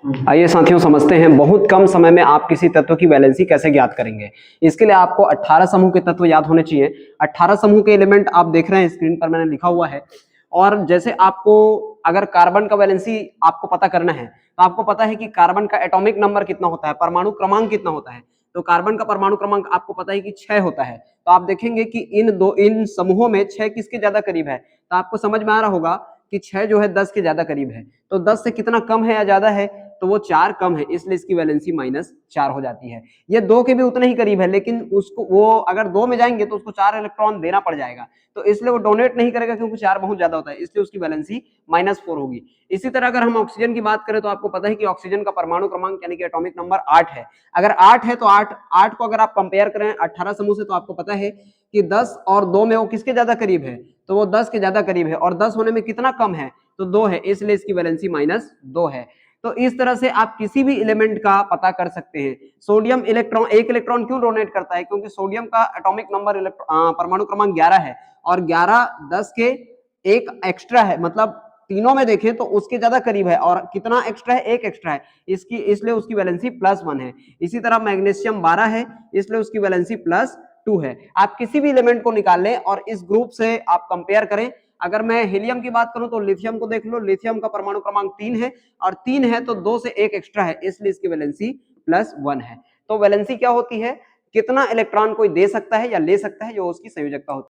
आइए साथियों समझते हैं बहुत कम समय में आप किसी तत्व की वैलेंसी कैसे ज्ञात करेंगे। इसके लिए आपको 18 समूह के तत्व याद होने चाहिए। 18 समूह के एलिमेंट आप देख रहे हैं स्क्रीन पर मैंने लिखा हुआ है। और जैसे आपको अगर कार्बन का वैलेंसी आपको पता करना है तो आपको पता है कि कार्बन का एटॉमिक नंबर कितना होता है, परमाणु क्रमांक कितना होता है। तो कार्बन का परमाणु क्रमांक आपको पता है कि 6 होता है। तो आप देखेंगे कि इन समूहों में 6 किसके ज्यादा करीब है। तो आपको समझ में आ रहा होगा कि 6 जो है 10 के ज्यादा करीब है। तो 10 से कितना कम है या ज्यादा है, तो वो 4 कम है, इसलिए इसकी वैलेंसी -4 हो जाती है। ये 2 के भी उतने ही करीब है, लेकिन उसको वो अगर 2 में जाएंगे तो उसको 4 इलेक्ट्रॉन देना पड़ जाएगा, तो इसलिए वो डोनेट नहीं करेगा क्योंकि 4 बहुत ज्यादा होता है, इसलिए उसकी वैलेंसी -4 होगी। इसी तरह अगर हम ऑक्सीजन की बात करें तो आपको पता है कि ऑक्सीजन का परमाणु क्रमांक यानी कि एटॉमिक नंबर 8 है। अगर 8 है तो 8 को अगर आप कंपेयर करें 18 समूह से तो आपको पता है कि 10 और 2 में वो किसके ज्यादा करीब है, तो वो 10 के ज्यादा करीब है। और 10 होने में कितना कम है, तो 2 है, इसलिए इसकी वैलेंसी -2 है। तो इस तरह से आप किसी भी एलिमेंट का पता कर सकते हैं। सोडियम एक इलेक्ट्रॉन क्यों डोनेट करता है, क्योंकि सोडियम का एटॉमिक नंबर परमाणु क्रमांक 11 है और 11 10 के एक एक्स्ट्रा है, मतलब तीनों में देखें तो उसके ज्यादा करीब है। और कितना एक्स्ट्रा है, एक एक्स्ट्रा है, इसलिए उसकी वैलेंसी +1 है। इसी तरह मैग्नीशियम 12 है, इसलिए उसकी वैलेंसी +2 है। आप किसी भी एलिमेंट को निकाल लें और इस ग्रुप से आप कंपेयर करें। अगर मैं हीलियम की बात करूं तो लिथियम को देख लो, लिथियम का परमाणु क्रमांक 3 है और 3 है तो 2 से 1 एक्स्ट्रा है, इसलिए इसकी वैलेंसी +1 है। तो वैलेंसी क्या होती है, कितना इलेक्ट्रॉन कोई दे सकता है या ले सकता है, जो उसकी संयोजकता होती है।